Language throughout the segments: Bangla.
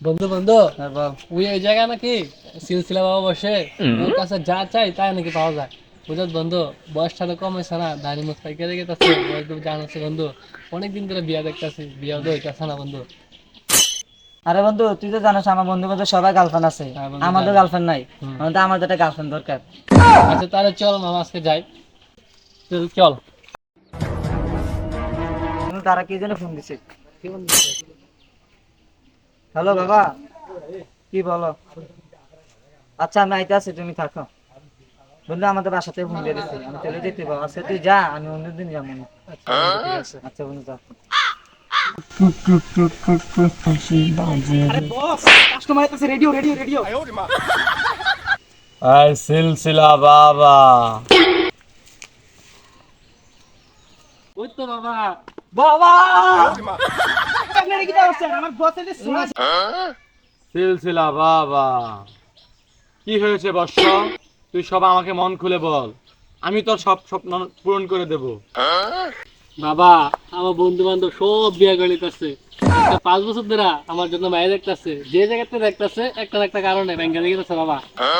বন্ধু বন্ধু ওই ওই জায়গা নাকি সিলসিলা বাবা বসে ওর কাছে যা চাই তাই নাকি পাওয়া যায়। বুঝত বন্ধু, বয়সটা তো কম হয়েছে না, দাড়ি মুখ পাইকে গেছে, বয়স তো জানাচ্ছে বন্ধু। অনেকদিন ধরে বিয়া দেখতেছি, বিয়া তো হইতেছে না বন্ধু। আরে বন্ধু, তুই তো জানিস আমার বন্ধু বান্ধব সবাই গার্লফ্রেন্ড আছে, হ্যাঁ বন্ধু, আমাদের জানি। গার্লফ্রেন্ড নাই। আমাদের একটা গার্লফ্রেন্ড দরকার। আচ্ছা তাহলে চল মামা, আজকে যাই। চল চল। কিন্তু তারা কি জন্য ফোন দিছে? হ্যালো বাবা, কি বলো? আচ্ছা আমি আইতে আছি, তুমি থাকো। বন্ধু আমাদের বাসাতে ফোন দিয়ে দিচ্ছি, আমি চলে যেতে পারবো। আচ্ছা তুই যা, আমি অন্যদিন যাবো। আচ্ছা বন্ধু, ঠিক আছে। আচ্ছা বন্ধু যা। এই সিলসিলা বাবা, ওই তো বাবা। সিলসিলা বাবা, কি হয়েছে বর্ষ? তুই সব আমাকে মন খুলে বল, আমি তোর সব স্বপ্ন পূরণ করে দেব। বাবা, আমার বন্ধু বান্ধব সব বিয়া করে নিতেছে। 5 বছর ধরে আমার জন্য মায়ের দেখতেছে, যে জায়গাতে দেখতেছে একটা না একটা কারণে ব্যাংকে দেখতেছে। বাবা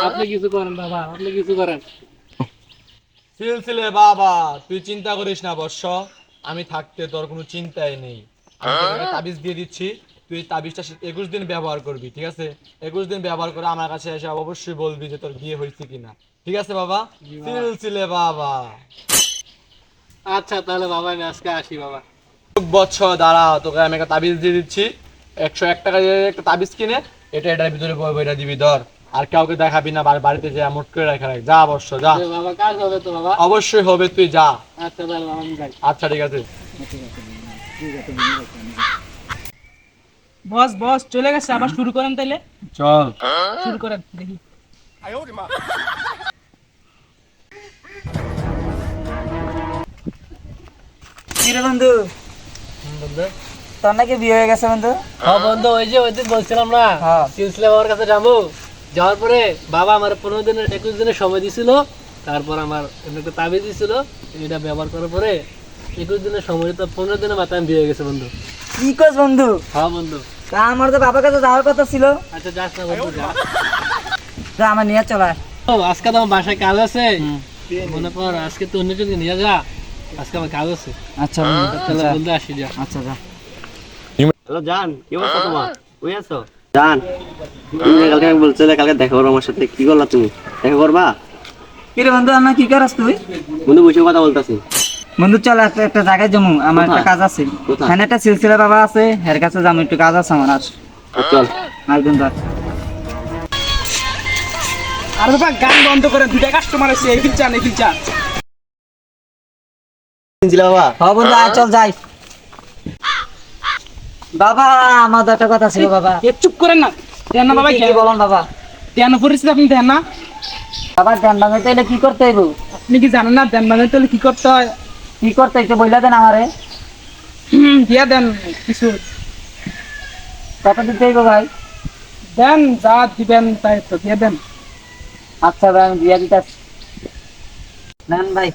আপনি কিছু করেন, বাবা আপনি কিছু করেন। সিলসিলে বাবা, তুই চিন্তা করিস না বর্ষ, আমি থাকতে তোর কোনো চিন্তাই নেই। আমি তোকে একটা তাবিজ দিয়ে দিচ্ছি, তুই তাবিজটা 21 দিন ব্যবহার করবি, ঠিক আছে? 21 দিন ব্যবহার করে আমার কাছে এসে অবশ্যই বলবি যে তোর বিয়ে হয়েছে কিনা, ঠিক আছে বাবা? সিলসিলে বাবা। আচ্ছা তাহলে বাবা, আমি আজকে আসি বাবা। বছর দাঁড়া, তোকে আমি একটা তাবিজ দিয়ে দিচ্ছি। 101 টাকা দিয়ে একটা তাবিজ কিনে এটার ভিতরে বইটা দিবি, ধর। আর কাউকে দেখাবি না, বাড়িতে যা মোট করে রাখা রাখ। যা বর্ষ যা। বাবা কাজ হবে তো বাবা? অবশ্যই হবে, তুই যা। আচ্ছা তাহলে বাবা, আমি যাই। আচ্ছা ঠিক আছে। বস বস চলে গেছে, আবার শুরু করেন তাইলে। চল। শুরু করেন দেখি। কি রে বন্ধু, বন্ধু, তোর নাকি বিয়ে হয়ে গেছে বন্ধু? হ্যাঁ বন্ধু, ওই যে ওই দিন বলছিলাম না হ্যাঁ। সিলসিলা বাবার কাছে যাবো। যাওয়ার পরে বাবা আমার 15 দিনের 21 দিনের সময় দিছিল। তারপর আমার এমনি একটা তাবিজ দিছিল, এটা ব্যবহার করার পরে 21 দিনের সময় তো 15 দিনের মাথায় আমি বিয়ে হয়ে গেছে বন্ধু। কি কস বন্ধু? হ্যাঁ বন্ধু। তা আমার তো বাবার কাছে যাওয়ার কথা ছিল। আচ্ছা যাস না বন্ধু, যা। যা, আমার নিয়ে চলে আয়। ও, আজকে তো আমার বাসায় কাজ আছে, মনে কর আজকে তো অন্যজনকে নিয়ে যা, আজকে আমার কাজ আছে। আচ্ছা বন্ধু, তাহলে আচ্ছা। বন্ধু আসি, যা। আচ্ছা যা। হ্যালো জান, কি অবস্থা তোমার? কই আছো জান? তুমি যে কালকে আমি বলছিলে কালকে দেখা করবো আমার সাথে, কি করলা তুমি? দেখা করবা? কি রে বন্ধু, আমার কি করস তুই? বন্ধু বসে কথা বলতাছি। বন্ধু চল একটা একটা জায়গায় যাবো, আমার একটা কোথায়? কাজ আছে। কোথায়? এখানে একটা সিলসিলা বাবা আছে, এর কাছে যাবো, একটু কাজ আছে আমার। আর চল। একদিন ধর। আর বাবা গান বন্ধ করেন, দুটা কাস্টমার আছে, এই চান এই চান। চিনছিলে বাবা? হ্যাঁ বন্ধু, আয় চল যাই। বাবা আমার তো একটা কথা ছিল বাবা। এ চুপ করেন না, দেন না বাবা। কি বলেন বাবা? দেন পরিস্থিতি আপনি দেন না? বাবা ধ্যান ভাঙাইতে এলে কি করতে হইব? আপনি কি জানেন না দেন মানে তাহলে কি করতে হয়? কি করতে একটু বইলা দেন আমারে। দিয়া দেন কিছু, কত দিতে হইব ভাই? দেন যা দিবেন তাই তো দিয়ে দেন। আচ্ছা ভাই, আমি দিয়া দিতে নেন ভাই।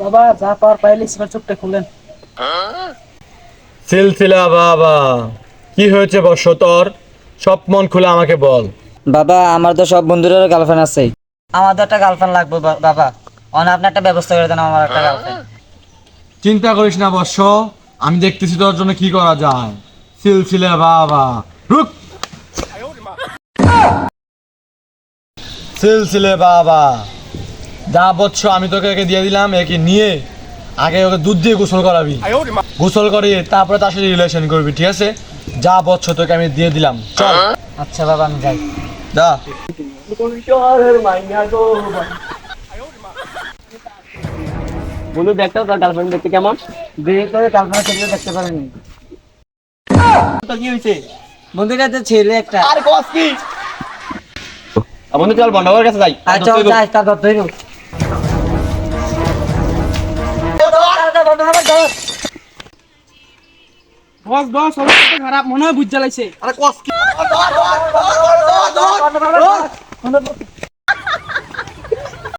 বাবা যা পাওয়ার পাইলে এবার চোখটা খুলেন। সিলসিলা বাবা, কি হয়েছে বর্ষ তোর? সব মন খুলে আমাকে বল। বাবা আমার তো সব বন্ধুদের গার্লফ্রেন্ড আছে, আমাদের একটা গার্লফ্রেন্ড লাগবে বাবা। আপনি একটা ব্যবস্থা করে দেন, আমার একটা গার্লফ্রেন্ড। চিন্তা করিস না বর্ষ, আমি দেখতেছি তোর জন্য কি করা যায়। সিলসিলা বাবা, রুক। সিলসিলে বাবা, যা বৎস আমি তোকে একে দিয়ে দিলাম, একে নিয়ে আগে ওকে দুধ দিয়ে গোসল করাবি। গোসল করিয়ে তারপরে তার সাথে রিলেশন করবি, ঠিক আছে? যা বৎস তোকে আমি দিয়ে দিলাম, চল। আচ্ছা বাবা, আমি যাই। যা। বন্ধু দেখতো তোর গার্লফ্রেন্ড দেখতে কেমন? বিয়ে করে গার্লফ্রেন্ড ছেলে দেখতে পারেনি। তো কি হয়েছে? বন্ধুটা তো ছেলে একটা। আরে কস কি? বন্ধু চল বন্ধুর কাছে যাই। আর চল যাই, তার ধরতে হইব। বস বস অবস্থা খারাপ, মনে হয় বুঝ জ্বালাইছে। আরে কস কি?